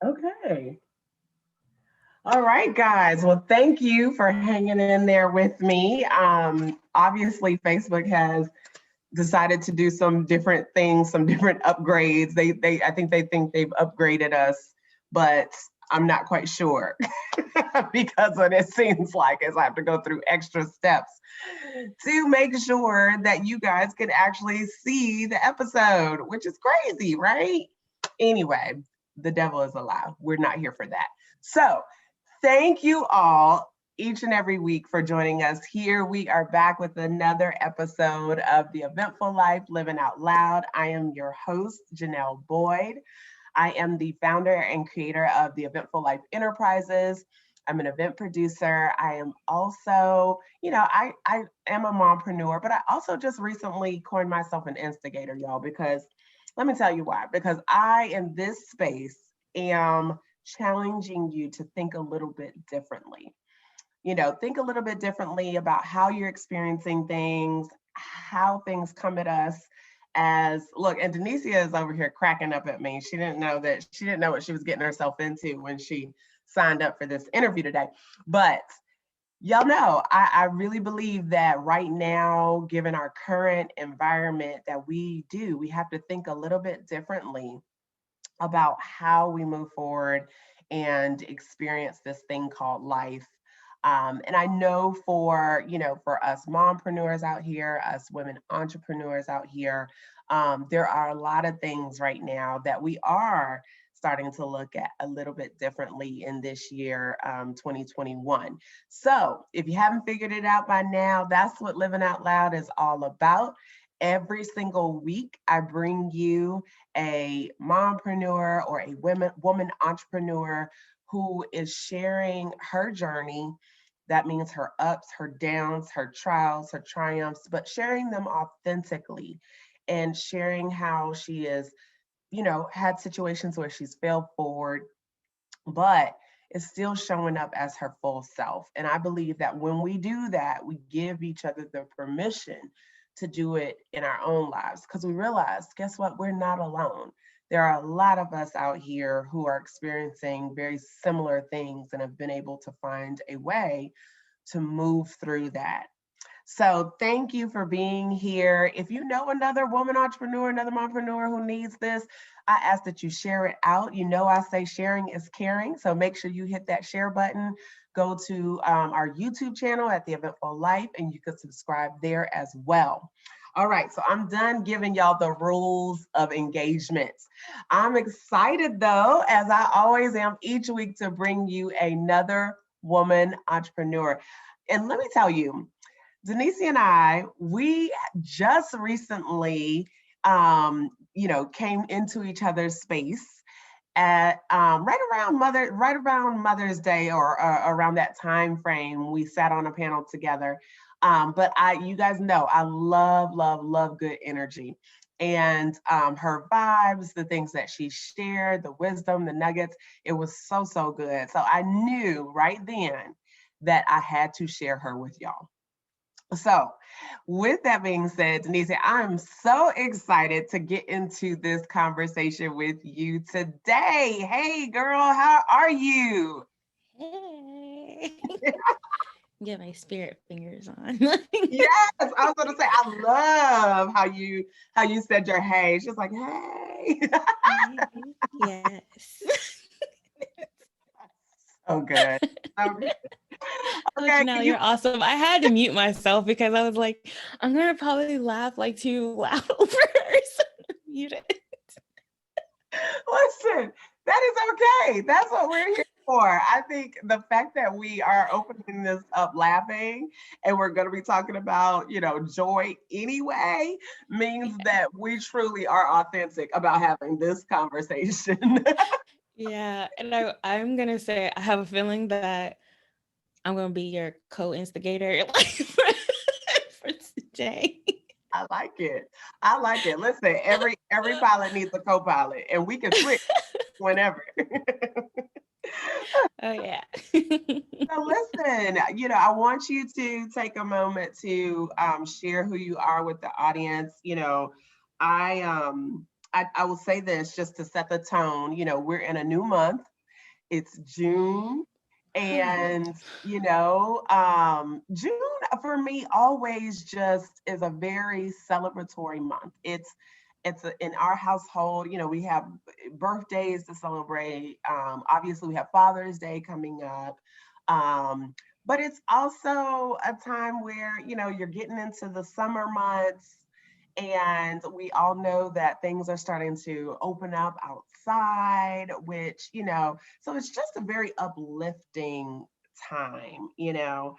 Okay. All right, guys. Well, thank you for hanging in there with me. Obviously, Facebook has decided to do some different things, some different upgrades. I think they think they've upgraded us, but I'm not quite sure because what it seems like is I have to go through extra steps to make sure that you guys can actually see the episode, which is crazy, right? Anyway, the devil is a lie. We're not here for that. So, thank you all each and every week for joining us here. We are back with another episode of the Eventful Life Living Out Loud. I am your host, Janelle Boyd. I am the founder and creator of the Eventful Life Enterprises. I'm an event producer. I am also, I am a mompreneur, but I also just recently coined myself an instigator, y'all, because let me tell you why. Because I, in this space, am challenging you to think a little bit differently. Think a little bit differently about how you're experiencing things, how things come at us. As look, and Denicia is over here cracking up at me. She didn't know what she was getting herself into when she signed up for this interview today. But y'all know, I really believe that right now, given our current environment, that we have to think a little bit differently about how we move forward and experience this thing called life. And I know for us mompreneurs out here, us women entrepreneurs out here, there are a lot of things right now that we are starting to look at a little bit differently in this year, 2021. So if you haven't figured it out by now, that's what Living Out Loud is all about. Every single week, I bring you a mompreneur or a woman entrepreneur who is sharing her journey. That means her ups, her downs, her trials, her triumphs, but sharing them authentically and sharing how she is, had situations where she's failed forward, but is still showing up as her full self. And I believe that when we do that, we give each other the permission to do it in our own lives because we realize, guess what? We're not alone. There are a lot of us out here who are experiencing very similar things and have been able to find a way to move through that. So thank you for being here. If you know another woman entrepreneur, another mompreneur who needs this, I ask that you share it out. I say sharing is caring. So make sure you hit that share button. Go to our YouTube channel at The Eventful Life, and you can subscribe there as well. All right, so I'm done giving y'all the rules of engagement. I'm excited though, as I always am each week, to bring you another woman entrepreneur. And let me tell you, Denise and I, we just recently, came into each other's space at right around Mother's Day or around that time frame. We sat on a panel together. But you guys know, I love, love, love good energy. And her vibes, the things that she shared, the wisdom, the nuggets, it was so, so good. So I knew right then that I had to share her with y'all. So, with that being said, Denise, I'm so excited to get into this conversation with you today. Hey, girl, how are you? Hey. Get my spirit fingers on. Yes, I was going to say I love how you said your hey. She's like, hey. Hey. Yes. So good. Okay. Oh, Okay. Janelle, Can you you're awesome. I had to mute myself because I was like, I'm gonna probably laugh like too loud over her. So I muted. listen? That is okay. That's what we're here for. I think the fact that we are opening this up laughing and we're going to be talking about, joy anyway, means Yeah. that we truly are authentic about having this conversation. Yeah. And I'm gonna say I have a feeling that I'm gonna be your co-instigator like for today. I like it. I like it. Listen, every pilot needs a co-pilot, and we can switch whenever. Oh yeah. So listen, I want you to take a moment to share who you are with the audience. I I will say this just to set the tone. We're in a new month. It's June. And, June for me always just is a very celebratory month. In our household, we have birthdays to celebrate. Obviously, we have Father's Day coming up. But it's also a time where, you're getting into the summer months, and we all know that things are starting to open up outside, which, so it's just a very uplifting time. And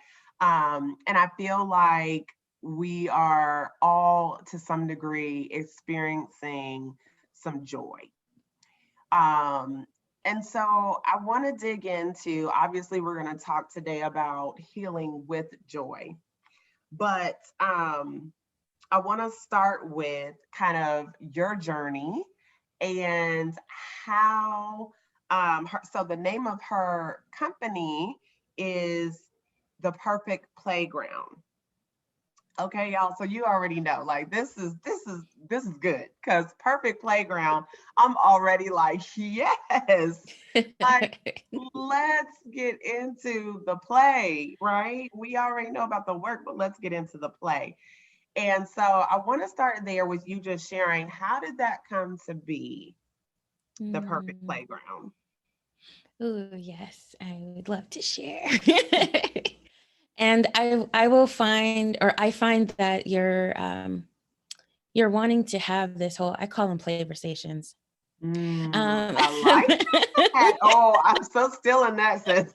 I feel like we are all to some degree experiencing some joy. Um, and so I want to dig into, obviously, we're going to talk today about healing with joy, but I want to start with kind of your journey and how, so the name of her company is The Perfect Playground. Okay, y'all. So you already know, like this is good, because Perfect Playground, I'm already like, yes. Like, let's get into the play, right? We already know about the work, but let's get into the play. And so I want to start there with you just sharing, how did that come to be, The Perfect Playground? Oh, yes, I would love to share. And I will find, or I find that you're wanting to have this whole, I call them playversations. I like that. Oh, I'm so still in that sense.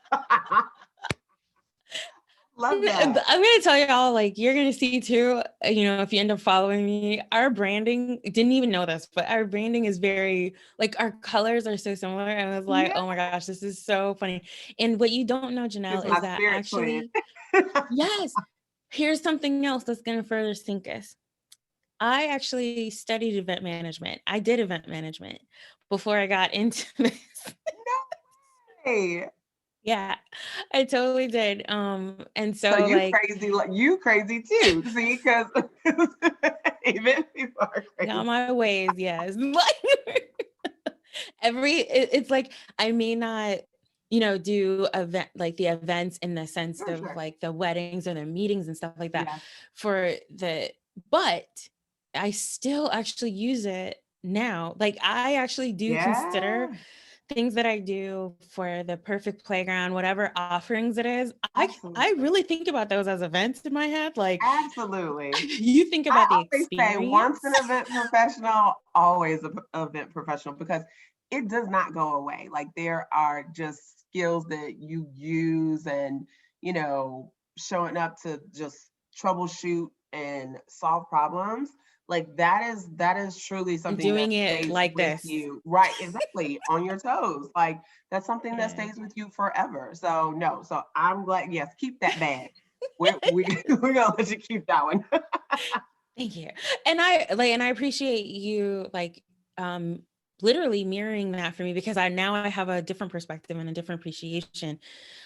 Love that. I'm gonna tell y'all, like, you're gonna see too, if you end up following me, our branding, didn't even know this, but our branding is very, like, our colors are so similar. And I was like, Yeah. oh my gosh, this is so funny. And what you don't know, It's Janelle, my is that spirit twin. actually, yes, here's something else that's gonna further sink us. I actually studied event management. I did event management before I got into this. No way. Yeah, I totally did. And So so, like, you crazy too. See, because even people are crazy. got my ways, yes. Like, it's like, I may not, do event, like the events in the sense Sure, of sure. like the weddings or the meetings and stuff like that Yeah. but I still actually use it now. Like, I actually do consider Yeah. things that I do for the Perfect Playground, whatever offerings it is. I Absolutely. really think about those as events in my head. Like, Absolutely. you think I about the always say, once experience. an event professional, always an event professional, because it does not go away. Like, there are just skills that you use, and, showing up to just troubleshoot and solve problems. Like, that is truly And something that doing it stays like with this. you. Right, exactly. On your toes. Like, that's something that Yeah. stays with you forever. So no, so I'm glad, yes, keep that bag. We're gonna let you keep that one. Thank you. And I appreciate you, like, literally mirroring that for me, because I have a different perspective and a different appreciation.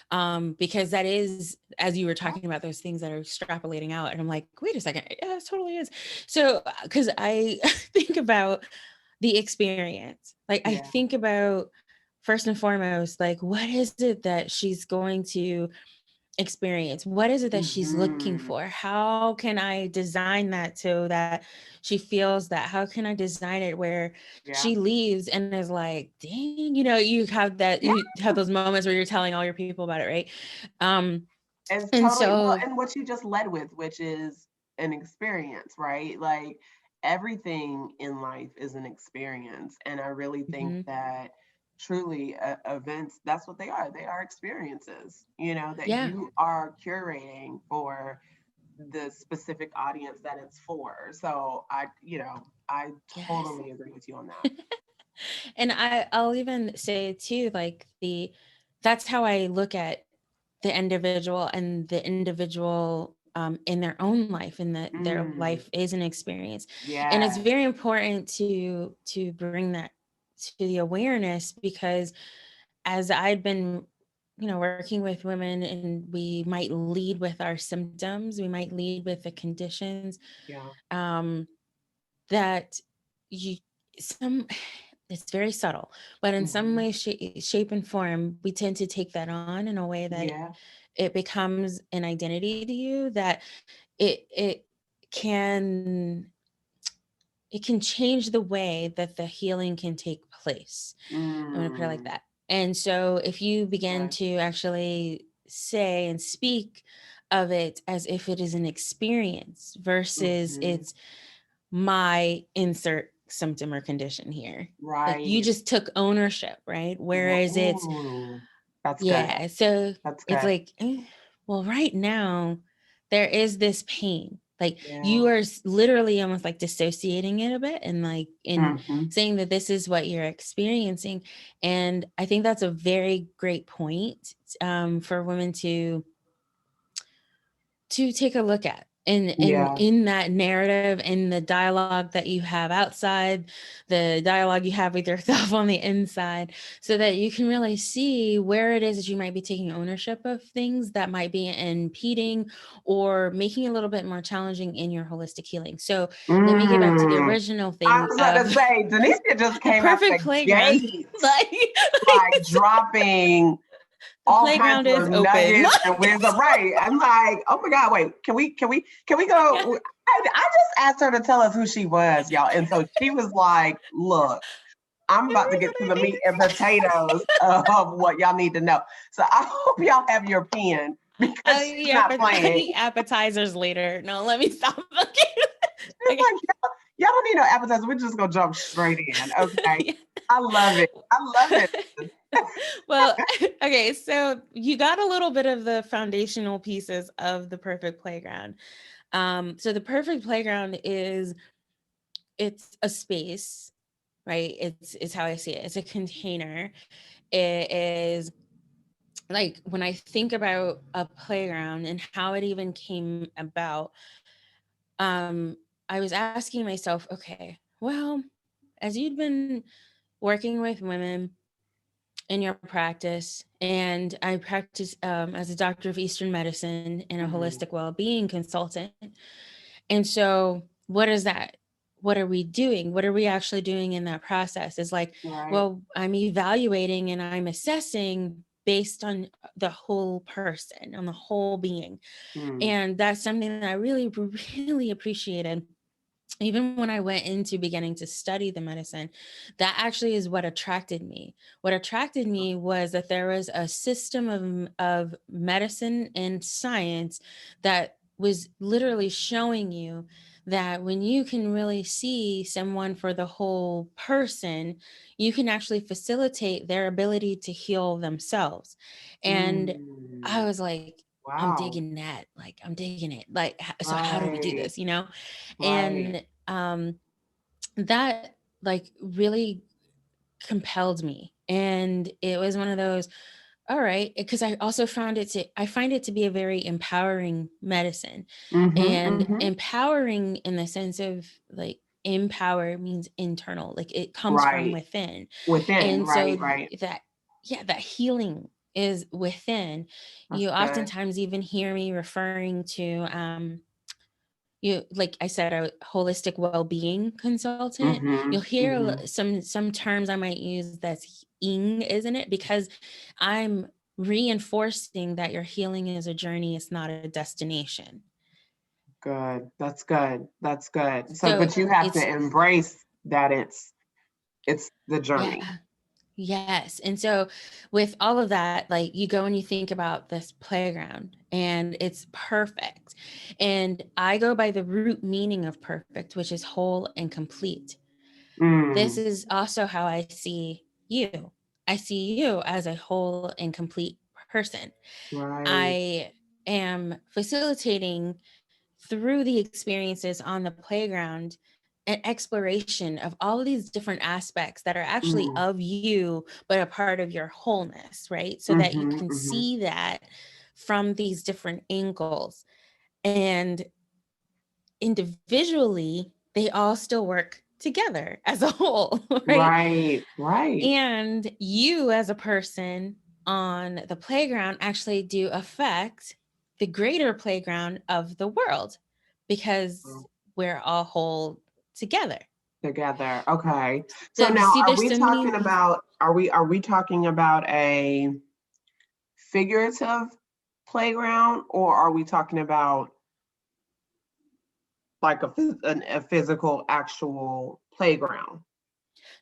Because that is, as you were talking about, those things that are extrapolating out. And I'm like, wait a second. Yeah, it totally is. So, because I think about the experience, like, I Yeah. think about, first and foremost, like, what is it that she's going to experience? What is it that she's looking Mhm. for? How can I design that so that she feels that? How can I design it where Yeah. she leaves and is like, dang, you have that, Yeah. you have those moments where you're telling all your people about it, right? Um, It's and totally, well, so, and what you just led with, which is an experience, right? Like, everything in life is an experience. And I really think mhm, that truly, events, that's what they are. They are experiences, that yeah, you are curating for the specific audience that it's for. So I yes. totally agree with you on that. And I'll even say too, like, that's how I look at the individual, and the individual, in their own life, and that their Mm, life is an experience. And it's yes. very important to bring that to the awareness, because as I'd been, working with women, and we might lead with our symptoms, we might lead with the conditions, Yeah. um, that you some, it's very subtle, but in some way, shape and form, we tend to take that on in a way that Yeah. it becomes an identity to you, that it can, it can change the way that the healing can take place. I'm going to put it like Mm. that. And so if you begin Okay. to actually say and speak of it as if it is an experience versus Mhm. it's my insert symptom or condition here. Like you Right. just took ownership, right? Whereas it's, Ooh, that's good. yeah, so That's it's good. like, well, right now there is this pain. Like you Yeah. are literally almost like dissociating it a bit and like in Mhm. saying that this is what you're experiencing. And I think that's a very great point for women to take a look at Yeah. in that narrative, in the dialogue that you have outside, the dialogue you have with yourself on the inside, so that you can really see where it is that you might be taking ownership of things that might be impeding or making it a little bit more challenging in your holistic healing. So let me get back to the Mm. original I thing was about of to say, Denicia just the came out the perfect playground. gate, like, like dropping the all kinds playground is of open. nuggets and wisdom. Right. I'm like, oh my God, wait, can we Yeah. go? I just asked her to tell us who she was, y'all. And so she was like, look, I'm And about to here's get what to I the need meat to and potatoes of what y'all need to know. So I hope y'all have your pen because she's not but I playing. need appetizers later. No, let me stop. Okay. It's Okay. like, y'all don't need no appetizer. We're just gonna jump straight in. Okay. Yeah. I love it. I love it. Well, okay. So you got a little bit of the foundational pieces of the perfect playground. So the perfect playground is, it's a space, right? It's how I see it. It's a container. It is like when I think about a playground and how it even came about, um, I was asking myself, okay, well, as you'd been working with women in your practice, and I practice as a doctor of Eastern medicine and a Mhm. holistic well-being consultant. And so, what is that? What are we doing? What are we actually doing in that process? Is like, Right. well, I'm evaluating and I'm assessing based on the whole person, on the whole being. Mm. And that's something that I really, really appreciated. Even when I went into beginning to study the medicine, that actually is what attracted me. What attracted me was that there was a system of medicine and science that was literally showing you that when you can really see someone for the whole person, you can actually facilitate their ability to heal themselves. And I Mm. was like, I'm Wow. digging that. Like, I'm digging it. Like, so how do we do Right. this? You know? Right. And that like really compelled me, and it was one of those, all right, because I find it to be a very empowering medicine. Mm-hmm. And Mm-hmm. empowering in the sense of like, empower means internal, like it comes from Right. within. Within. And so Right. Right. that, yeah, that healing is within. That's You good. oftentimes even hear me referring to you, like I said, a holistic well-being consultant. Mm-hmm. You'll hear Mm-hmm. some terms I might use that's ing, isn't it? Because I'm reinforcing that your healing is a journey, it's not a destination. Good. That's good. That's good. So, So but you have to it's, embrace that it's the yeah. journey. Yes. And so with all of that, like you go and you think about this playground and it's perfect. And I go by the root meaning of perfect, which is whole and complete. This Mm. is also how I see you. I see you as a whole and complete person. Right. I am facilitating through the experiences on the playground an exploration of all of these different aspects that are actually Mm. of you, but a part of your wholeness, right? So that you Mm-hmm. can Mm-hmm. see that from these different angles. And individually, they all still work together as a whole, right? Right. Right. And you as a person on the playground actually do affect the greater playground of the world because we're all whole together. Together. Okay. So now See, are there's we so many. talking about, are we talking about a figurative playground, or are we talking about like a physical actual playground?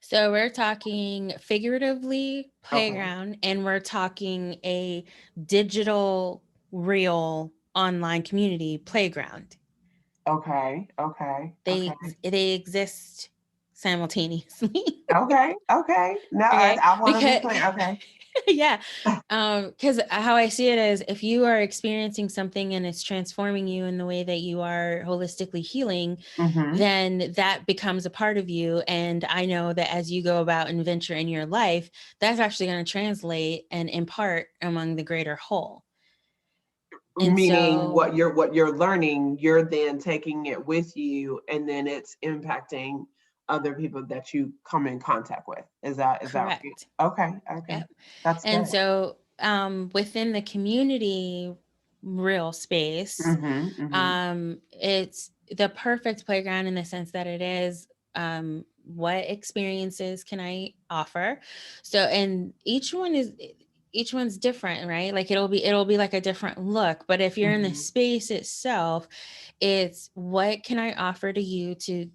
So we're talking figuratively Okay. playground, and we're talking a digital, real online community playground. Okay. Okay. Okay. They exist simultaneously. Okay. Okay. No, Okay, I want to be because clear. Okay. yeah, because how I see it is, if you are experiencing something and it's transforming you in the way that you are holistically healing, Mm-hmm. then that becomes a part of you. And I know that as you go about and venture in your life, that's actually going to translate and impart among the greater whole. And Meaning so, what you're learning, you're then taking it with you, and then it's impacting other people that you come in contact with. Is that right? correct. Okay, okay. Yep. That's And good. so, within the community real space, Mm-hmm, mm-hmm, it's the perfect playground in the sense that it is, what experiences can I offer? So, and each one's different, right? Like it'll be like a different look. But if you're in the mm-hmm. space itself, it's what can I offer to you to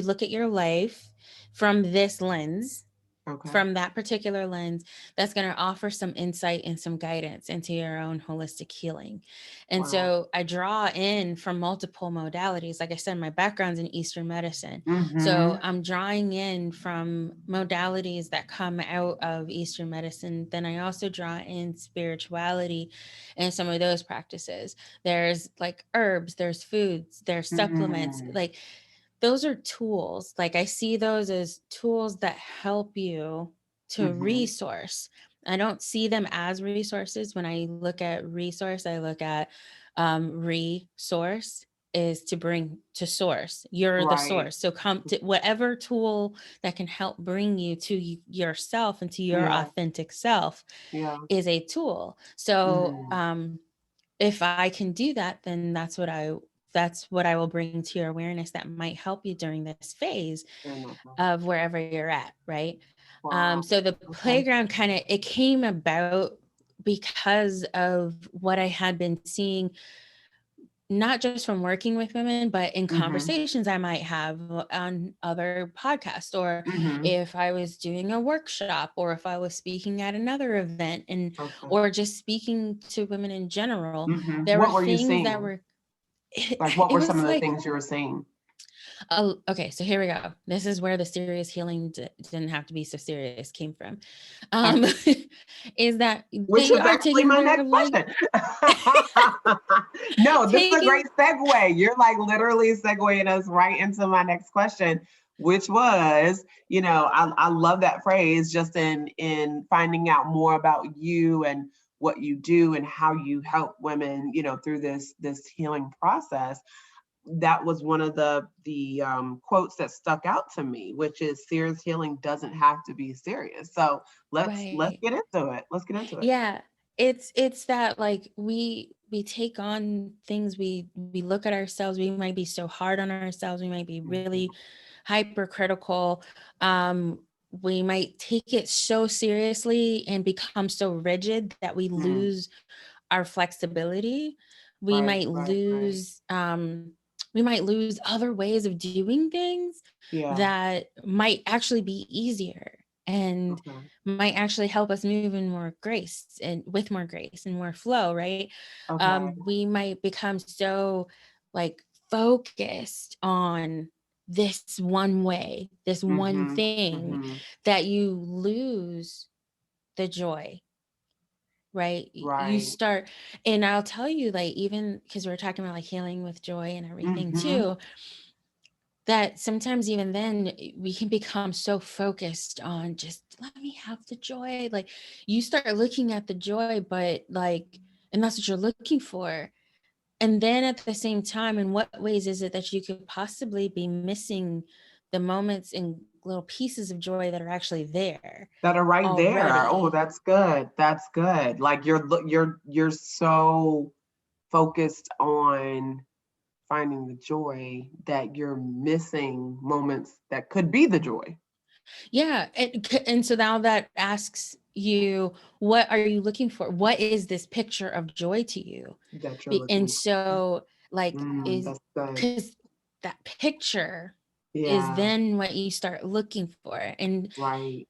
look at your life from this lens, Okay. from that particular lens, that's going to offer some insight and some guidance into your own holistic healing. And Wow. so I draw in from multiple modalities. Like I said, my background's in Eastern medicine. Mm-hmm. So I'm drawing in from modalities that come out of Eastern medicine. Then I also draw in spirituality and some of those practices. There's like herbs, there's foods, there's supplements. Mm-hmm. Like those are tools. Like I see those as tools that help you to Mm-hmm. resource. I don't see them as resources. When I look at resource, I look at resource is to bring to source. You're the Right. source. So come to whatever tool that can help bring you to yourself and to your Yeah. authentic self Yeah. is a tool. So Mm-hmm. if I can do that, then that's what I will bring to your awareness that might help you during this phase of wherever you're at, right? Wow. So the Okay. playground kind of, it came about because of what I had been seeing, not just from working with women, but in Mm-hmm. conversations I might have on other podcasts, or Mm-hmm. if I was doing a workshop, or if I was speaking at another event, and Okay. or just speaking to women in general. Mm-hmm. There were What were you things that seeing? were, Like, what it were some was of the like, things you were seeing? oh, okay, so here we go. This is where the serious healing didn't have to be so serious came from. Okay. Um, is that Which they was are actually taking my their next life, question. No, this is a taking, great segue. You're like literally segueing us right into my next question, which was, I love that phrase, just in finding out more about you and what you do and how you help women, through this healing process. That was one of the quotes that stuck out to me, which is serious healing doesn't have to be serious. So let's right. get into it. Let's get into it. Yeah, it's that, like, we take on things, we look at ourselves, we might be so hard on ourselves, we might be Mhm. really hypercritical. um we might take it so seriously and become so rigid that we Mm. lose our flexibility. we Right, might right, right. lose um we might lose other ways of doing things Yeah. that might actually be easier, and Okay. might actually help us move in more grace, and with more grace and more flow, right? Okay. We might become so, like, focused on this one way, this one Mhm. thing, Mhm. that you lose the joy, right? You Right. start, and I'll tell you, like, even because we're talking about like healing with joy and everything Mhm. too, that sometimes even then we can become so focused on just let me have the joy. Like, you start looking at the joy, but like, and that's what you're looking for. And then at the same time, in what ways is it that you could possibly be missing the moments and little pieces of joy that are actually there That are right there. Oh, already? that's good. That's good. Like you're so focused on finding the joy that you're missing moments that could be the joy. Yeah. And so now that asks you, what are you looking for? What is this picture of joy to you? That you're And looking for. so like is That's good. because that picture is Yeah, then what you start looking for. right.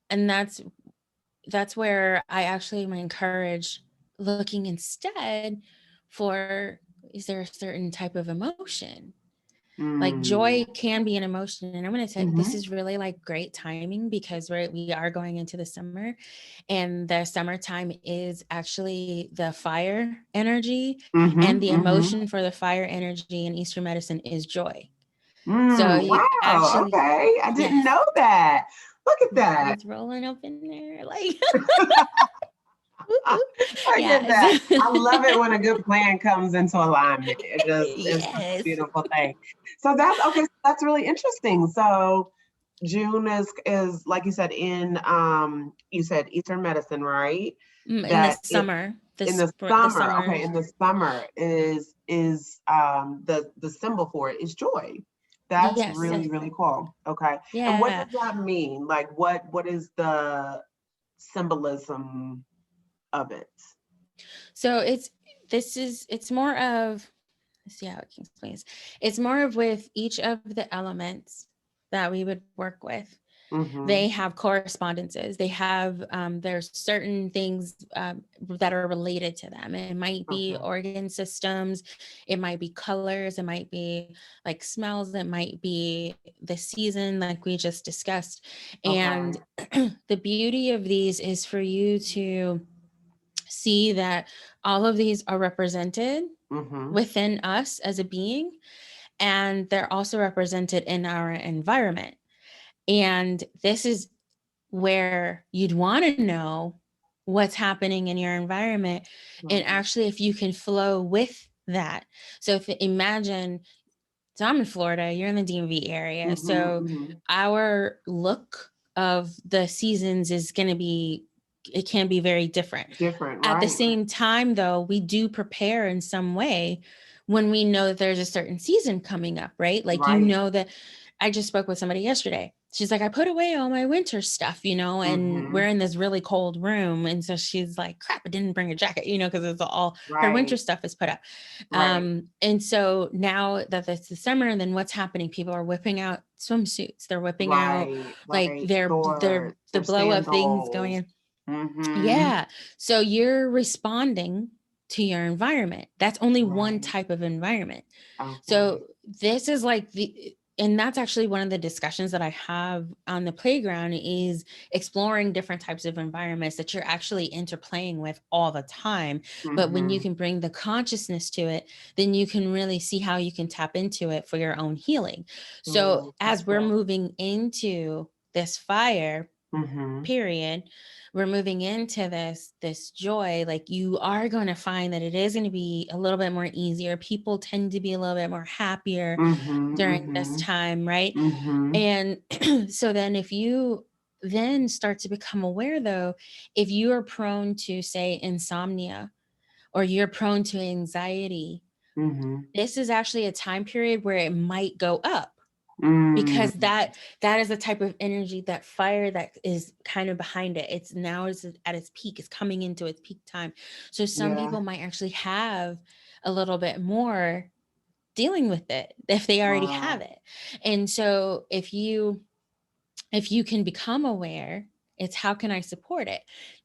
And that's where I actually am encourage looking instead for, is there a certain type of emotion? Like Mm. joy can be an emotion. And I'm going to tell you, this Mm-hmm. is really like great timing because we are going into the summer, and the summertime is actually the fire energy, and Mm-hmm. the Mm-hmm. emotion for the fire energy in Eastern medicine is joy. So Mm. you Wow. actually, Okay. I didn't yes, know that. Look at that. it's rolling up in there. Like, Look at that. yes. I love it when a good plan comes into alignment. It just is such a Yes. beautiful thing. So that's okay. So that's really interesting. So June is like you said in you said Eastern medicine, right? In the That it summer, in the the summer, summer. okay, in the summer is the symbol for it is joy. That's Yes. really, really cool. Okay. And what Yeah. does that mean? Like what is the symbolism of it? So it's more of, let's see how I can explain this. It's more of with each of the elements that we would work with. Mm-hmm. They have correspondences. They have there's certain things that are related to them. It might be Okay. organ systems, it might be colors, it might be like smells, it might be the season, like we just discussed. Okay. And the beauty of these is for you to see that all of these are represented Mm-hmm. within us as a being, and they're also represented in our environment. And this is where you'd want to know what's happening in your environment, and Right. actually if you can flow with that. So if imagine, so I'm in Florida, you're in the DMV area, Mm-hmm. so Mm-hmm. our look of the seasons is going to be, it can be very different. Different, At the right? same time, though, we do prepare in some way when we know that there's a certain season coming up, right? Like, you Right. know, that I just spoke with somebody yesterday. She's like, I put away all my winter stuff, and Mm-hmm. we're in this really cold room. And so she's like, crap, I didn't bring a jacket, because it's all her winter Right. stuff is put up. Right. And so now that it's the summer, then what's happening? People are whipping out swimsuits. They're whipping out Right. like Right. their Swords, the their blow up things going sandals. in. Mm-hmm. Yeah. So you're responding to your environment. That's only one Right. type of environment. Okay. So this is like and that's actually one of the discussions that I have on the playground, is exploring different types of environments that you're actually interplaying with all the time. But when you Mm-hmm. can bring the consciousness to it, then you can really see how you can tap into it for your own healing. So Mm, as that's we're good. moving into this fire Mm-hmm. period, we're moving into this joy, like you are going to find that it is going to be a little bit more easier. People tend to be a little bit more happier Mm-hmm. during this Mm-hmm. time, right? Mm-hmm. And so then if you then start to become aware, though, if you are prone to, say, insomnia, or you're prone to anxiety, Mm-hmm. this is actually a time period where it might go up, because Mm. that is the type of energy, that fire that is kind of behind it. It's now is at its peak, it's coming into its peak time. So some Yeah. people might actually have a little bit more dealing with it if they already have Wow. it. And so if you can become aware, it's how can I support it?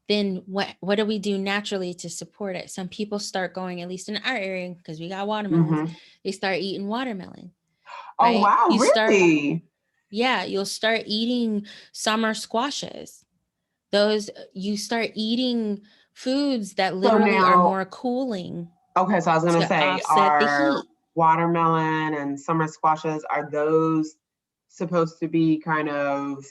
Then what do we do naturally to support it? Some people start going, at least in our area, because we got watermelons, Mm-hmm. they start eating watermelon, Oh right? wow, You start, really? yeah, you'll start eating summer squashes. Those, you start eating foods that So literally are now, more cooling okay, so I was gonna to say, offset the are heat. watermelon and summer squashes, are those supposed to be kind of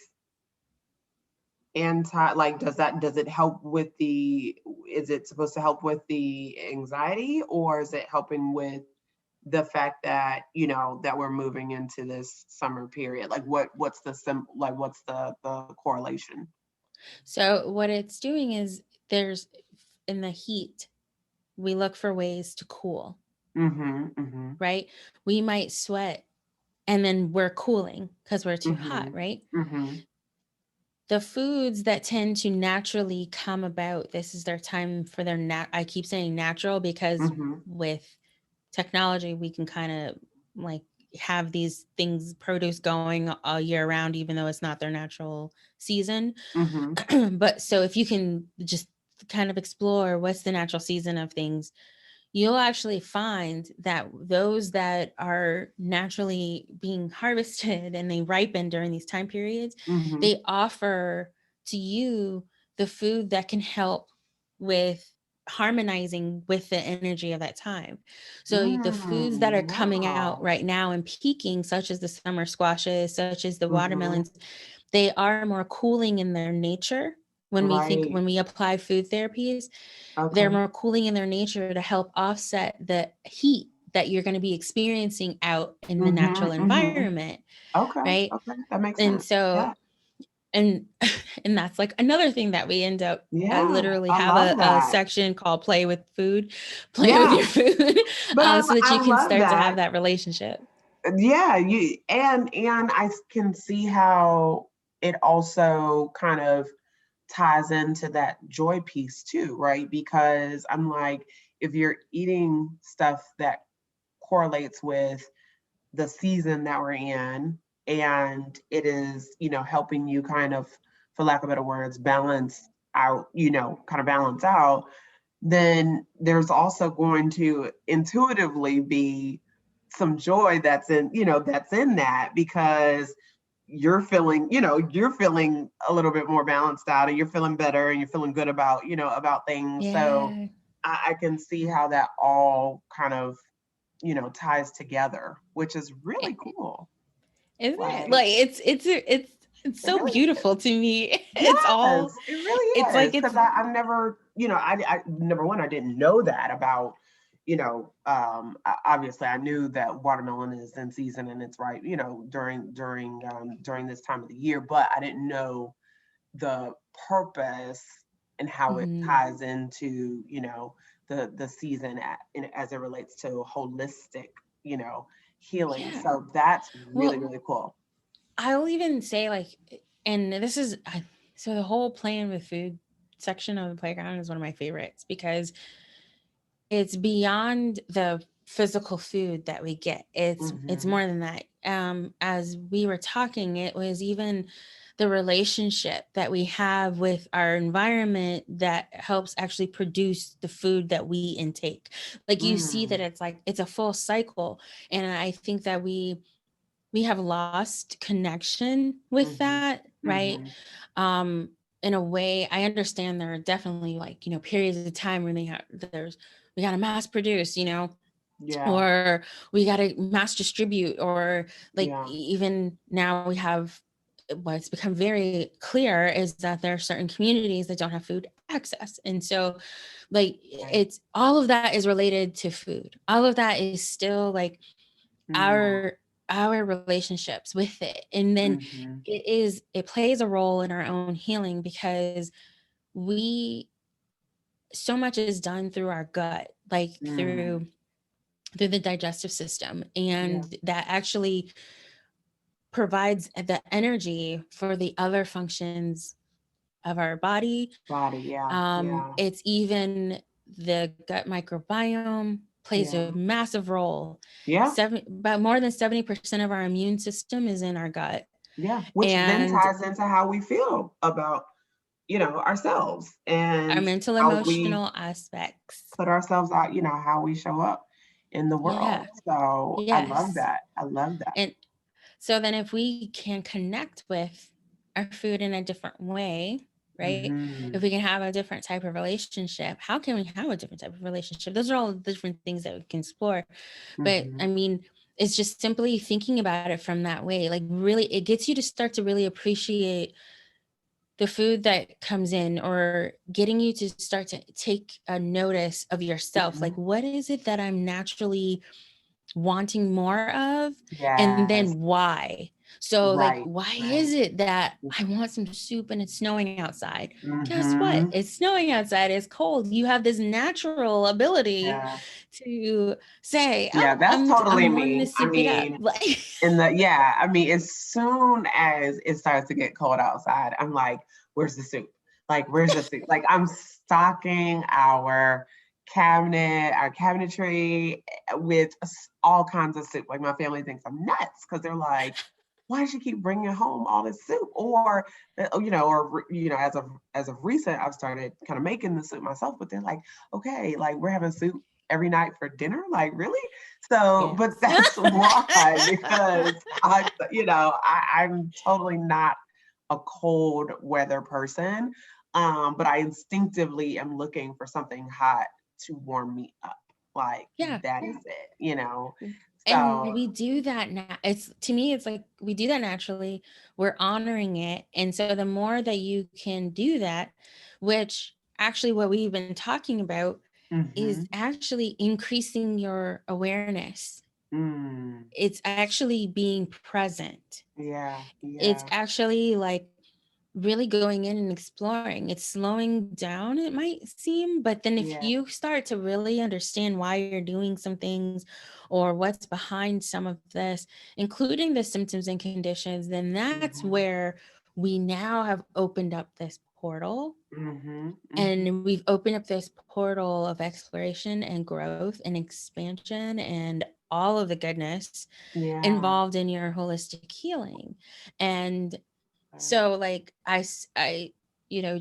anti, like does it help with the, is it supposed to help with the anxiety, or is it helping with the fact that, that we're moving into this summer period? Like what's the like what's the correlation? So what it's doing is, there's, in the heat, we look for ways to cool. right? We might sweat and then we're cooling because we're too hot, right? The foods that tend to naturally come about, this is their time for their I keep saying natural because with technology we can kind of like have these things produce going all year round even though it's not their natural season. But so if you can just kind of explore what's the natural season of things, you'll actually find that those that are naturally being harvested and they ripen during these time periods, they offer to you the food that can help with harmonizing with the energy of that time. So the foods that are coming out Wow. right now and peaking, such as the summer squashes, such as the watermelons, they are more cooling in their nature. When Right. we apply food therapies, they're Okay. more cooling in their nature to help offset the heat that you're going to be experiencing out in the natural environment, Okay. right? Okay. That makes And sense. so, Yeah. and and that's like another thing that we end up Yeah. literally I have love a that. section called play with food, play with Yeah. your food, But so that I you can love start to have that. that relationship. Yeah, you and I can see how it also kind of ties into that joy piece too, right? Because I'm like, if you're eating stuff that correlates with the season that we're in, and it is, helping you kind of, for lack of better words, balance out, kind of balance out, then there's also going to intuitively be some joy that's in that, because you're feeling a little bit more balanced out, and you're feeling better, and you're feeling good about things. So Yeah. I can see how that all kind of ties together, which is really cool. Isn't it? Like, Like it's it so really is. beautiful to me. It's all, Yes, it really it's like is. it's Because I've never, I number one, I didn't know that about, obviously I knew that watermelon is in season and it's right, during this time of the year, but I didn't know the purpose and how it mhm. ties into, the season as it relates to holistic, healing. Yeah. So that's really, Well, really cool. I'll even say like, and this is so the whole playing with food section of the playground is one of my favorites because it's beyond the physical food that we get. It's Hmm. more than that. As we were talking, it was even the relationship that we have with our environment that helps actually produce the food that we intake. Like you see that Mm. it's like it's a full cycle, and I think that we have lost connection with Mhm. that, right? Mhm. um in a way, I understand there are definitely like, periods of time when we got to mass produce, Yeah. or we got to mass distribute, or like Yeah. even now we have, what's become very clear is that there are certain communities that don't have food access. And so like Right. it's all of that is related to food. All of that is still like Mm. our our relationships with it. And then Mhm. it plays a role in our own healing because we so much is done through our gut, like Mm. through the digestive system, Yeah. and that actually provides the energy for the other functions of our body. Body. Yeah. Yeah. It's even the gut microbiome plays a Yeah. massive role. Yeah. About more than 70% of our immune system is in our gut. Yeah. Which then And ties into how we feel about, ourselves, our and mental how we emotional aspects. put ourselves out, how we show up in the world. Yeah. So I love Yes. that. I love that. And so then if we can connect with our food in a different way, right? If Mhm. we can have a different type of relationship, how can we have a different type of relationship? Those are all the different things that we can explore. But I Mhm. mean, it's just simply thinking about it from that way. Like really, it gets you to start to really appreciate the food that comes in, or getting you to start to take a notice of yourself. Like, Mhm. what is it that I'm naturally wanting more of? And Yes. then why? So like, Right. why Right. is it that I want some soup and it's snowing outside? Guess what? Mm-hmm. It's snowing outside. It's cold. You have this natural ability Yeah. to say, Yeah, oh, that's totally I'm wanting to me. I soup it up. mean, Like, I mean, as soon as it starts to get cold outside, I'm like, where's the soup? Like, where's the soup? Like, I'm stocking our cabinetry with all kinds of soup. Like, my family thinks I'm nuts because they're like, why does she keep bringing home all this soup? Or, as of recent, I've started kind of making the soup myself. But they're like, okay, like we're having soup every night for dinner. Like, really? So, yes. but that's why, because I'm totally not a cold weather person. But I instinctively am looking for something hot to warm me up. Like Yeah. that is it. And So we do that now. It's, to me, it's like we do that naturally. We're honoring it. And so the more that you can do that, which actually what we've been talking about is mhm. actually increasing your awareness. Mm, It's actually being present. yeah, It's yeah, actually like really going in and exploring. It's slowing down, it might seem, but then if yeah. you start to really understand why you're doing some things or what's behind some of this, including the symptoms and conditions, then that's Mhm, where we now have opened up this portal. mhm, mhm. And we've opened up this portal of exploration and growth and expansion and all of the goodness Yeah. involved in your holistic healing. And so like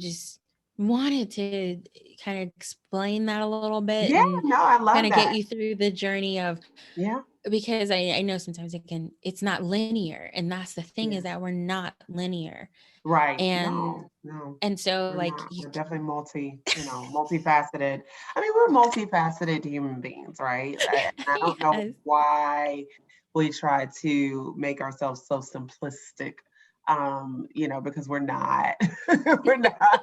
just wanted to kind of explain that a little bit Yeah, and no, I kind love of get that. you through the journey of, Yeah, because I know sometimes it's not linear, and that's the thing, is yeah. that we're not linear. Right. and No, no, and so we're like not. We're definitely multifaceted. I mean, we're multifaceted human beings, right? And I don't know yes. why we try to make ourselves so simplistic. Because we're not. we're not.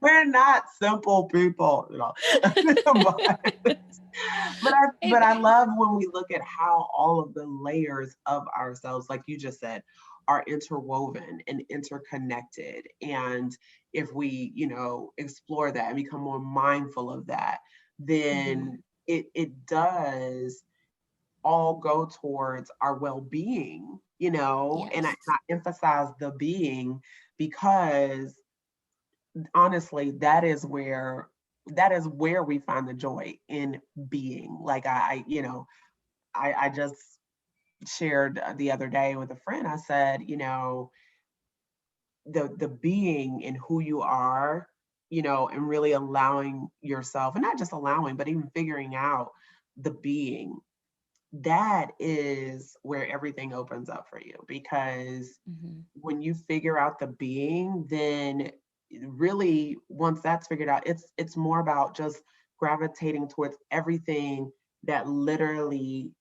We're not simple people. but but I love when we look at how all of the layers of ourselves, like you just said, are interwoven and interconnected. And if we, explore that and become more mindful of that, Mhm. then it does all go towards our well-being. And I, Yes. I emphasize the being because honestly, that is where we find the joy in being. Like I just shared the other day with a friend. I said, the being in who you are, and really allowing yourself, and not just allowing, but even figuring out the being, that is where everything opens up for you. Because Mhm. when you figure out the being, then really once that's figured out, it's more about just gravitating towards everything that literally,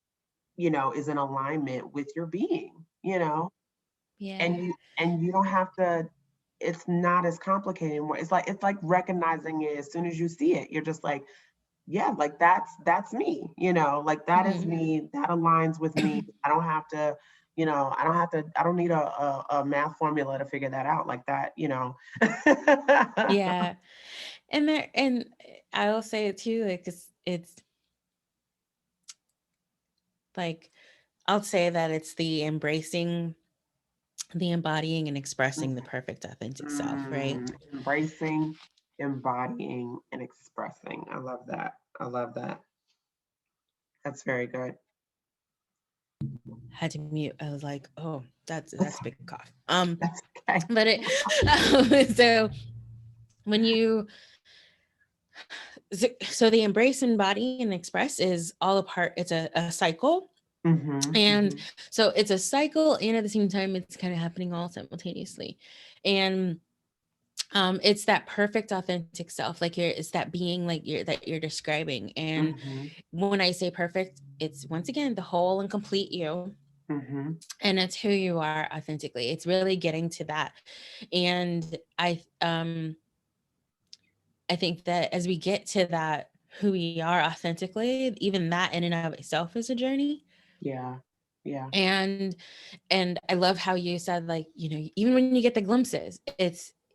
is in alignment with your being. and Yeah. you and you don't have to, it's not as complicated anymore. It's like recognizing it as soon as you see it. You're just like, yeah, like that's me. Like that is Mhm. me, that aligns with me. I don't need a math formula to figure that out like that. Yeah. And I will say it too, like it's like, I'll say that it's the embracing, the embodying and expressing the perfect authentic self, right? Embracing, embodying, and expressing. I love that. I love that. That's very good. Had to mute. I was like, oh, That's that's a big cough. that's okay. But so when you, so the embrace, embody, and express is all a part. It's a cycle. Mm-hmm, And mm-hmm, so it's a cycle, and at the same time, it's kind of happening all simultaneously. And it's that perfect authentic self, like it's that being, like you're describing. And mm-hmm, when I say perfect, it's once again the whole and complete you, mm-hmm. and it's who you are authentically. It's really getting to that. And I think that as we get to that, who we are authentically, even that in and of itself is a journey. Yeah. Yeah. And I love how you said, like, you know, even when you get the glimpses,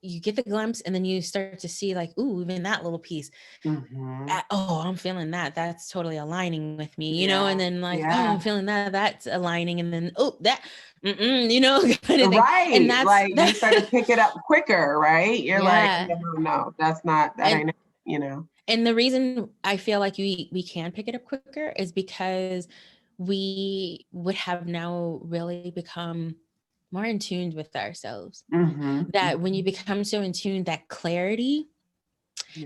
you get the glimpse and then you start to see like, ooh, even that little piece. Mm-hmm. Oh, I'm feeling that. That's totally aligning with me, you know, Yeah. and then like, oh, Yeah. I'm feeling that. That's aligning. And then, oh, that, you know, kind of thing. And Right. that's Like that. you start to pick it up quicker, right? You're like, Yeah. no, that's not, that And ain't it, you know? And the reason I feel like we can pick it up quicker is because we would have now really become more in tune with ourselves. Mm-hmm. That when you Mm-hmm. become so in tune, that clarity,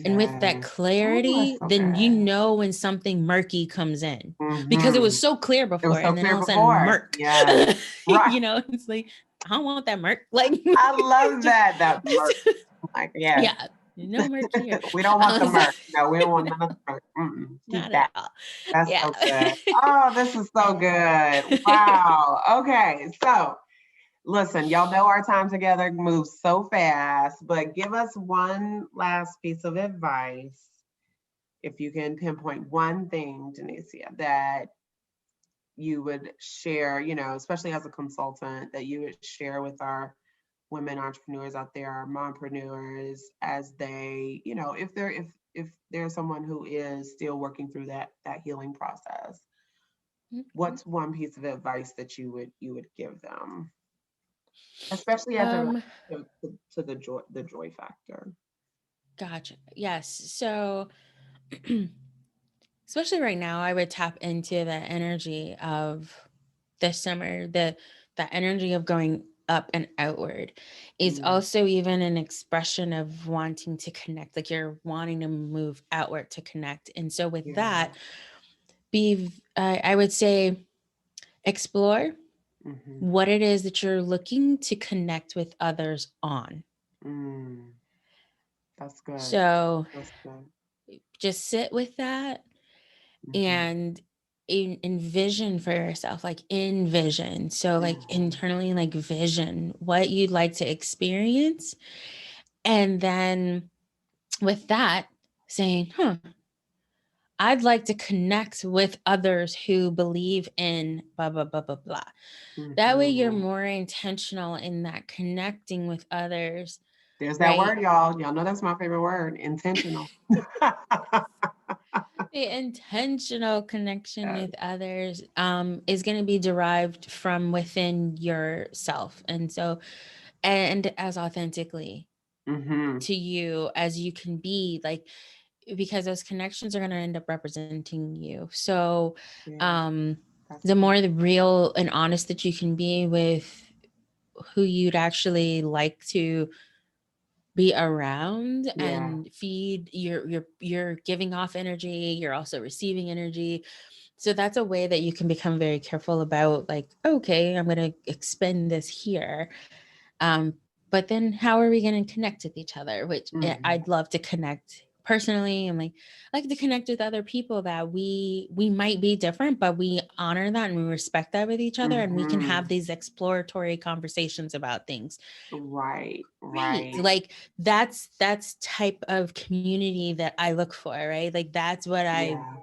and with that Yes. Oh, that's clarity, so then you good. know when something murky comes in, because it Mm-hmm. was so clear It before, was so and then clear all of a sudden before. murk. Yes. Right. You know, it's like, I don't want that murk. Like, I love it's just, that. That murk. Like, yes. yeah, no murk here. We don't want the So, murk. No, we don't want none of the murk. Mm-mm. Keep not that. at all. That's Yeah. so good. Oh, this is so good. Wow. Okay. So listen, y'all know our time together moves so fast, but give us one last piece of advice. If you can pinpoint one thing, Denicia, that you would share, you know, especially as a consultant, that you would share with our women entrepreneurs out there, our mompreneurs, as they, you know, if there's someone who is still working through that healing process, what's one piece of advice that you would give them, especially as it Um, relates to the joy factor? Gotcha. Yes. So, especially right now, I would tap into the energy of this summer, the energy of going up and outward is Mm, also even an expression of wanting to connect, like you're wanting to move outward to connect. And so with yeah. that, I would say explore Hmm. what it is that you're looking to connect with others on. Mm, that's good. So That's good. just sit with that Hmm. and envision for yourself, like envision. So like Hmm. internally, like vision what you'd like to experience. And then with that, saying, I'd like to connect with others who believe in blah, blah, blah, blah, blah. That way you're Hmm. more intentional in that connecting with others, There's that right? word, y'all. Y'all know that's my favorite word, intentional. The intentional connection Yes. with others is going to be derived from within yourself. And so, and as authentically Hmm. to you as you can be, like, because those connections are going to end up representing you. So, Yeah, um, that's the good. more the real and honest that you can be with who you'd actually like to be around Yeah. and feed, you're giving off energy, you're also receiving energy. So that's a way that you can become very careful about, like, okay, I'm going to expend this here, um, but then how are we going to connect with each other, which Hmm. I'd love to connect personally, and like to connect with other people that we might be different, but we honor that and we respect that with each other, and we can Hmm. have these exploratory conversations about things. Right, Right. right. Like that's type of community that I look for, right? Like that's what I Yeah,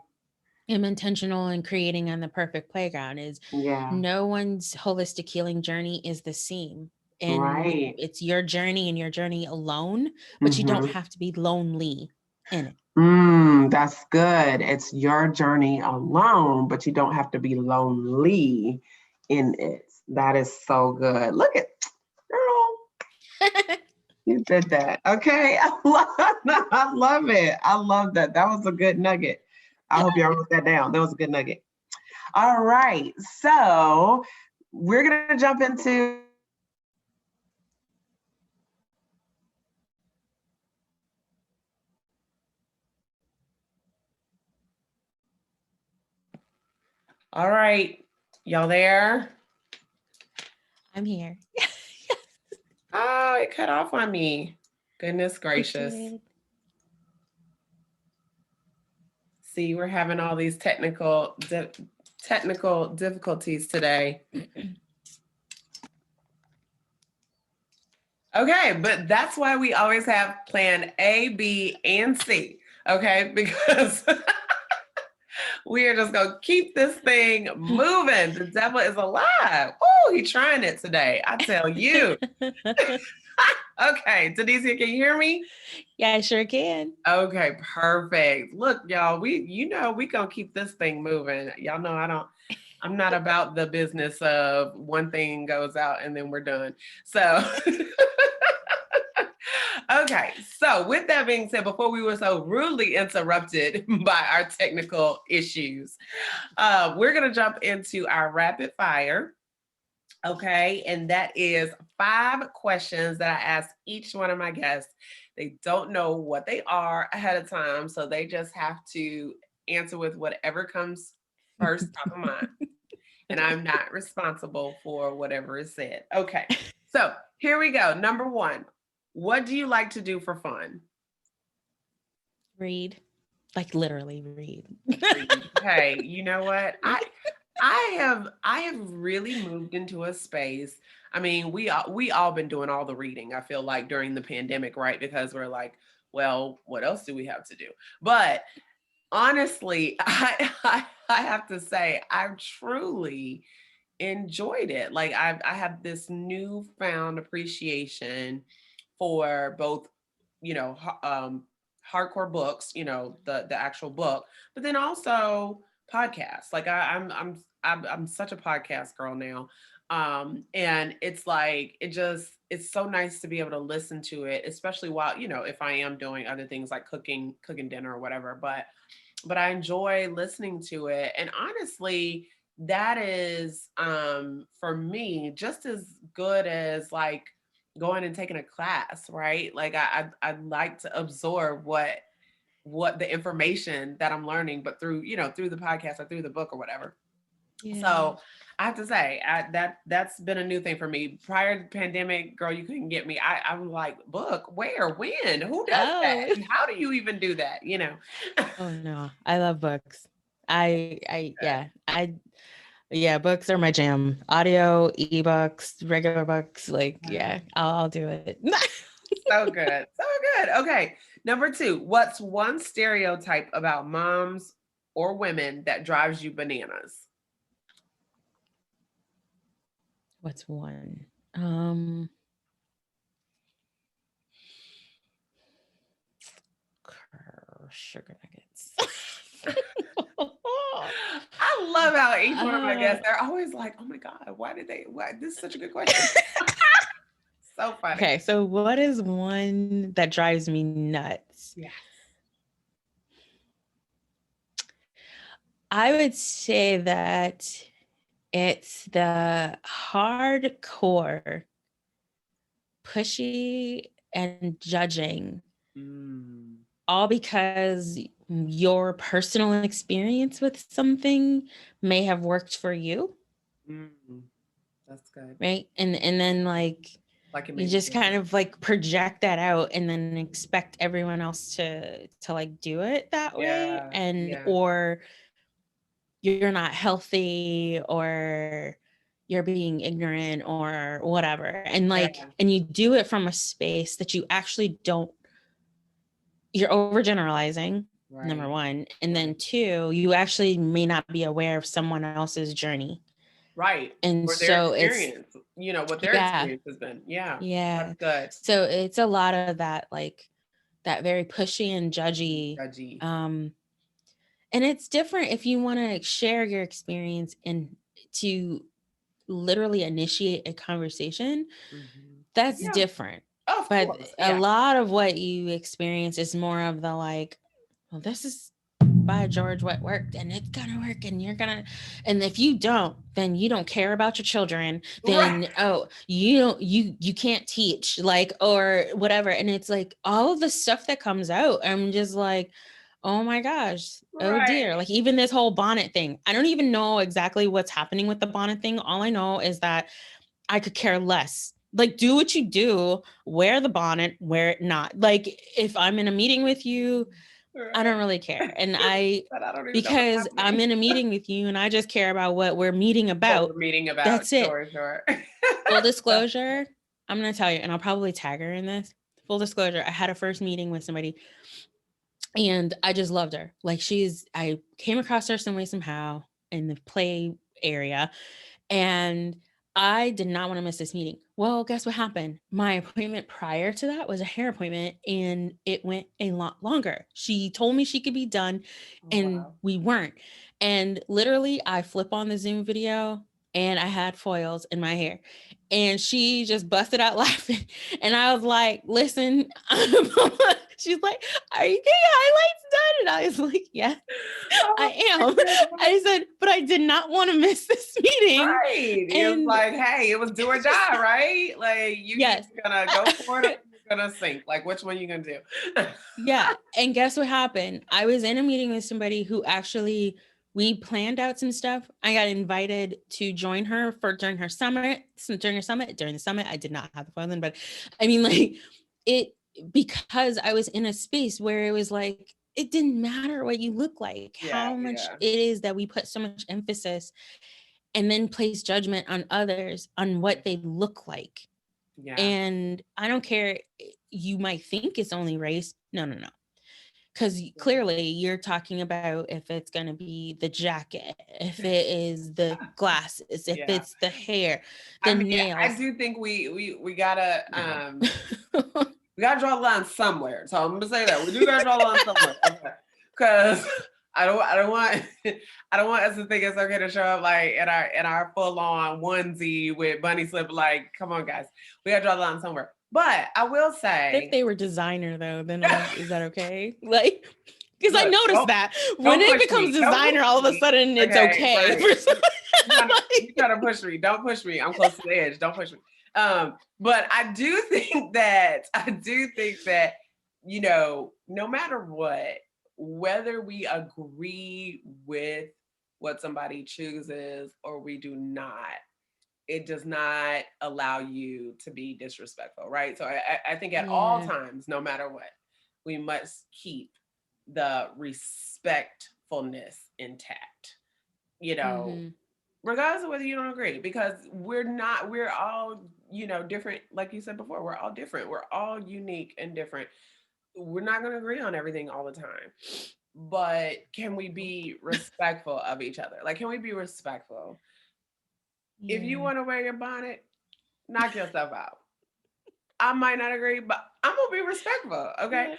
am intentional in creating on the perfect playground is yeah, no one's holistic healing journey is the same. And right. it's your journey and your journey alone, but you don't Hmm. have to be lonely in it. That's good. It's your journey alone, but you don't have to be lonely in it. That is so good. Look at, girl, you did that. Okay. I love it. I love that. That was a good nugget. I hope y'all wrote that down. That was a good nugget. All right. So we're going to jump into. All right. Y'all there? I'm here. Oh, it cut off on me. Goodness It gracious. did. See, we're having all these technical difficulties today. Okay, but that's why we always have plan A, B, and C. Okay, because We are just gonna keep this thing moving. The devil is alive. Oh, he's trying it today. I tell you. Okay, Denicia, can you hear me? Yeah, I sure can. Okay, perfect. Look, y'all, we gonna keep this thing moving. Y'all know I'm not about the business of one thing goes out and then we're done. So okay, so with that being said, before we were so rudely interrupted by our technical issues, we're gonna jump into our rapid fire. Okay, and that is 5 questions that I ask each one of my guests. They don't know what they are ahead of time, so they just have to answer with whatever comes first top of mind. And I'm not responsible for whatever is said. Okay, so here we go. Number 1, what do you like to do for fun? Read, like literally read. Hey, you know what? I have really moved into a space. I mean, we all been doing all the reading, I feel like, during the pandemic, right? Because we're like, well, what else do we have to do? But honestly, I have to say, I've truly enjoyed it. Like I have this newfound appreciation for both, you know, hardcore books, you know, the actual book, but then also podcasts. Like I'm such a podcast girl now. And it's like it's so nice to be able to listen to it, especially while, you know, if I am doing other things like cooking dinner or whatever. But I enjoy listening to it. And honestly, that is for me just as good as like going and taking a class, right? Like I like to absorb what the information that I'm learning, but through, you know, through the podcast or through the book or whatever. Yeah. So I have to say that's been a new thing for me. Prior to the pandemic, girl, you couldn't get me. I'm like, book, where, when, who does that? And how do you even do that? You know? Oh no, I love books. Yeah, books are my jam. Audio, ebooks, regular books, like yeah, I'll do it. So good. So good. Okay. Number 2, what's one stereotype about moms or women that drives you bananas? What's one? Sugar nuggets. I love how each one of my guests, they're always like, oh my God, why? This is such a good question. So funny. Okay, so what is one that drives me nuts? Yes. I would say that it's the hardcore, pushy, and judging, all because your personal experience with something may have worked for you. That's good. Right. And then like you just kind of like project that out and then expect everyone else to like do it that way. And or you're not healthy or you're being ignorant or whatever. And like and you do it from a space that you actually don't, you're overgeneralizing, number 1. And then 2, you actually may not be aware of someone else's journey. Right. And or so their experience, you know, what their experience has been. Yeah. Yeah. That's good. So it's a lot of that, like that very pushy and judgy. And it's different if you want to share your experience and to literally initiate a conversation. That's different. But a lot of what you experience is more of the like, well, this is by George what worked and it's gonna work and you're gonna, and if you don't, then you don't care about your children, then oh, you can't teach, like, or whatever. And it's like all of the stuff that comes out, I'm just like, oh my gosh, oh dear. Like even this whole bonnet thing, I don't even know exactly what's happening with the bonnet thing. All I know is that I could care less. Like, do what you do, wear the bonnet, wear it not. Like, if I'm in a meeting with you, I don't really care. And because I'm in a meeting with you and I just care about what we're meeting about. That's it. Sure. Full disclosure, I'm going to tell you, and I'll probably tag her in this. Full disclosure, I had a first meeting with somebody And I just loved her. Like I came across her some way, somehow in the play area. And I did not want to miss this meeting. Well, guess what happened? My appointment prior to that was a hair appointment and it went a lot longer. She told me she could be done and Wow. we weren't. And literally, I flip on the Zoom video and I had foils in my hair. And she just busted out laughing. And I was like, listen, she's like, are you getting highlights done? And I was like, yes, I am. I said, but I did not want to miss this meeting. Right. It was like, hey, it was do or die, right? Like you're gonna go for it or you're gonna sink. Like which one you gonna do? Yeah. And guess what happened? I was in a meeting with somebody who actually, we planned out some stuff. I got invited to join her during her summit. During the summit, I did not have the fun, but I mean, like because I was in a space where it was like, it didn't matter what you look like, how much it is that we put so much emphasis and then place judgment on others on what they look like. Yeah. And I don't care. You might think it's only race. No. Because clearly you're talking about if it's going to be the jacket, if it is the glasses, if it's the hair, the nails. I do think we gotta we gotta draw the line somewhere. So I'm gonna say that we do gotta draw the line somewhere. Because I don't want us to think it's okay to show up like in our full on onesie with bunny slip. Like, come on, guys, we gotta draw the line somewhere. But I will say, if they were designer though, then is that okay? Like, because I noticed that when it becomes designer, all of a sudden it's okay. You try to push me. Don't push me. I'm close to the edge. Don't push me. But I do think that you know, no matter what, whether we agree with what somebody chooses or we do not, it does not allow you to be disrespectful, right? So I think at all times, no matter what, we must keep the respectfulness intact, you know, regardless of whether you don't agree, because we're all, you know, different. Like you said before, we're all different. We're all unique and different. We're not going to agree on everything all the time, but can we be respectful of each other? Like, can we be respectful? If you want to wear your bonnet, knock yourself out. I might not agree, but I'm going to be respectful. Okay.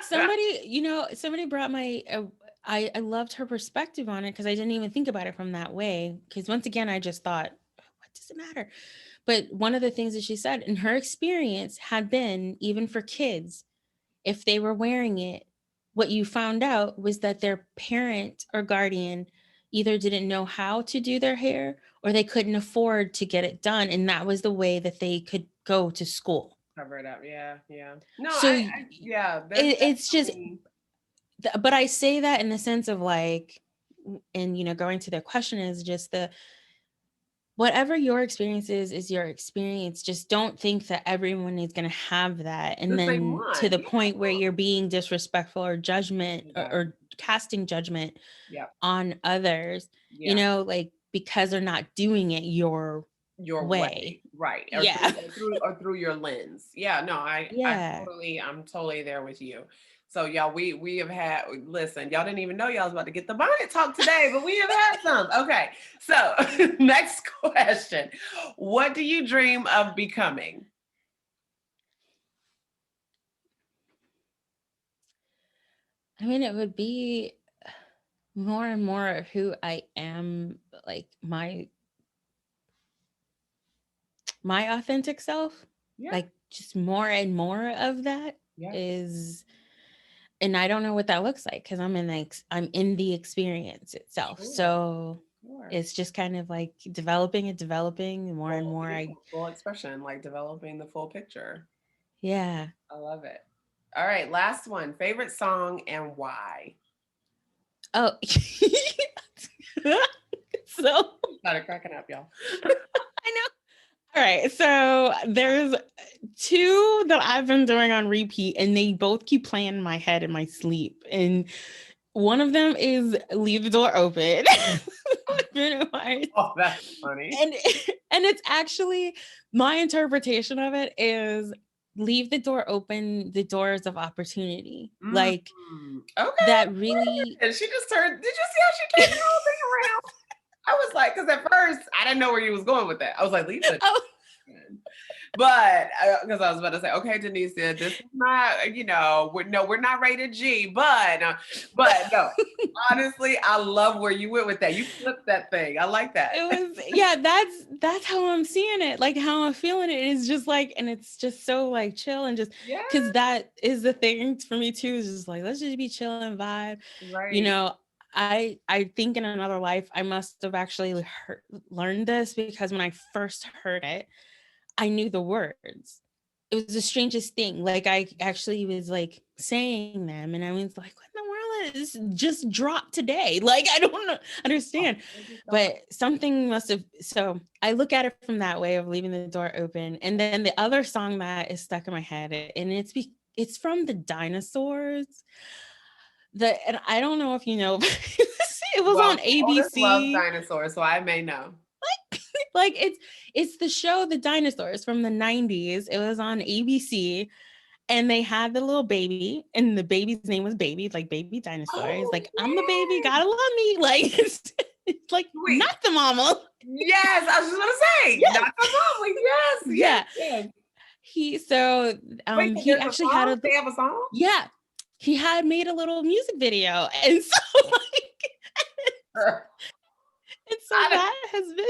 Somebody brought I loved her perspective on it because I didn't even think about it from that way. Because once again, I just thought, what does it matter? But one of the things that she said in her experience had been, even for kids, if they were wearing it, what you found out was that their parent or guardian either didn't know how to do their hair or they couldn't afford to get it done. And that was the way that they could go to school. Cover it up. Yeah. No, so it's just, but I say that in the sense of like, and, you know, going to the question is just whatever your experience is your experience. Just don't think that everyone is going to have that. And then to the point where you're being disrespectful or judgment or casting judgment on others, you know, like because they're not doing it your way. Right. Or through your lens. Yeah, no, I'm totally there with you. So y'all, we have had, listen, y'all didn't even know y'all was about to get the bonnet talk today, but we have had some. Okay. So next question. What do you dream of becoming? I mean, it would be more and more of who I am, like my authentic self. Like just more and more of that is, and I don't know what that looks like because I'm in the experience itself. So it's just kind of like developing more and more. Full expression, like developing the full picture. Yeah. I love it. All right, last one. Favorite song and why? Oh, so started cracking up, y'all. I know. All right, so there's two that I've been doing on repeat, and they both keep playing in my head in my sleep. And one of them is "Leave the Door Open." Oh, that's funny. And it's actually, my interpretation of it is leave the door open, the doors of opportunity. Mm, Like okay. that really. And she just turned, did you see how she turned the whole thing around? I was like, because at first I didn't know where you was going with that. I was like, leave the Oh, but because I was about to say, okay, Denise, this is not, we're not rated G, but no, honestly, I love where you went with that. You flipped that thing. I like that. it was, yeah, that's how I'm seeing it, like how I'm feeling it is just like, and it's just so like chill and just Yeah, because that is the thing for me too, is just like, let's just be chill and vibe. You right. know, I think in another life I must have actually learned this, because when I first heard it, I knew the words. It was the strangest thing. Like I actually was like saying them, and I was like, "What in the world is just dropped today?" Like I don't understand, but something must have. So I look at it from that way of leaving the door open, and then the other song that is stuck in my head, and it's from the Dinosaurs. And I don't know if you know, it was Well, on Otis loves ABC. dinosaurs, so I may know. Like it's the show The Dinosaurs from the 90s. It was on ABC, and they had the little baby, and the baby's name was Baby, like Baby Dinosaur. He's Oh, like, I'm the baby, gotta love me. Like it's like wait. not the mama. Yes, I was just gonna say, Yes. not the mom. Yes, Yeah. yes. He so Wait, so he there's a actually had song? a They have a song? yeah, he had made a little music video. And so like and so I don't, that has been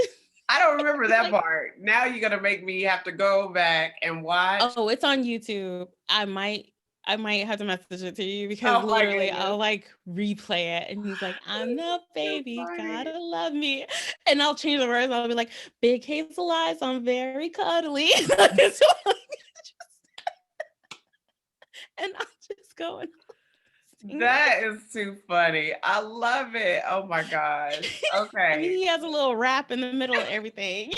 I don't remember that like, part. Now you're gonna make me have to go back and watch. oh, it's on YouTube. I might have to message it to you, because Oh my literally goodness. I'll like replay it, and he's like, I'm the So baby, funny. gotta love me. And I'll change the words. I'll be like, big hazel eyes, I'm very cuddly. And I'll just go and sing it. That is too funny. I love it. Oh my gosh. I mean, Okay. he has a little rap in the middle of everything.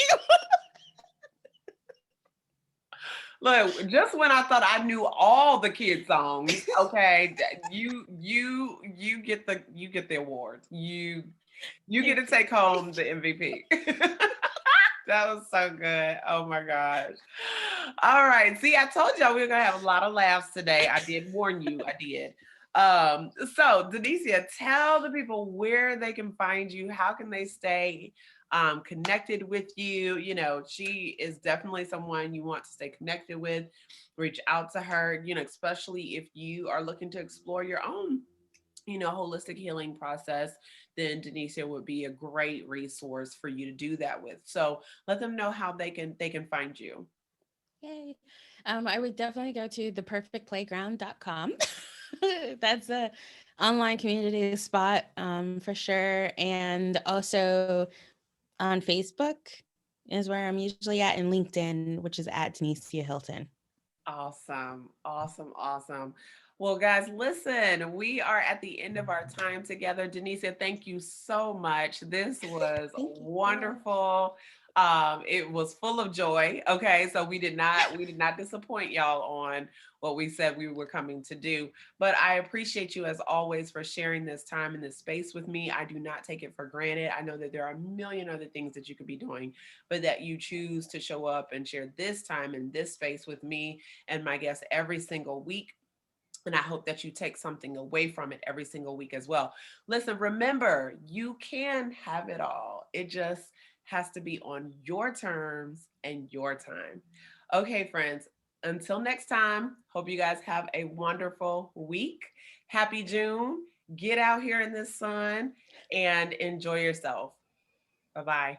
Look, just when I thought I knew all the kid songs, okay, you get the award. You get to Thank you. take home the MVP. That was so good. Oh my gosh. All right. See, I told y'all we were gonna have a lot of laughs today. I did warn you. I did. So Denicia, tell the people where they can find you. How can they stay connected with you? You know, she is definitely someone you want to stay connected with. Reach out to her, especially if you are looking to explore your own holistic healing process, then Denicia would be a great resource for you to do that with. So let them know how they can find you. Yay. I would definitely go to theperfectplayground.com. That's a online community spot, for sure. And also on Facebook is where I'm usually at, and LinkedIn, which is at Denicia Hilton. Awesome. Awesome. Awesome. Well, guys, listen, we are at the end of our time together. Denicia, thank you so much. This was Thank you. wonderful. It was full of joy. Okay. So we did not disappoint y'all on what we said we were coming to do. But I appreciate you as always for sharing this time and this space with me. I do not take it for granted. I know that there are a million other things that you could be doing, but that you choose to show up and share this time and this space with me and my guests every single week. And I hope that you take something away from it every single week as well. Listen, remember, you can have it all. It just has to be on your terms and your time. Okay, friends, until next time, hope you guys have a wonderful week. Happy June. Get out here in the sun and enjoy yourself. Bye-bye.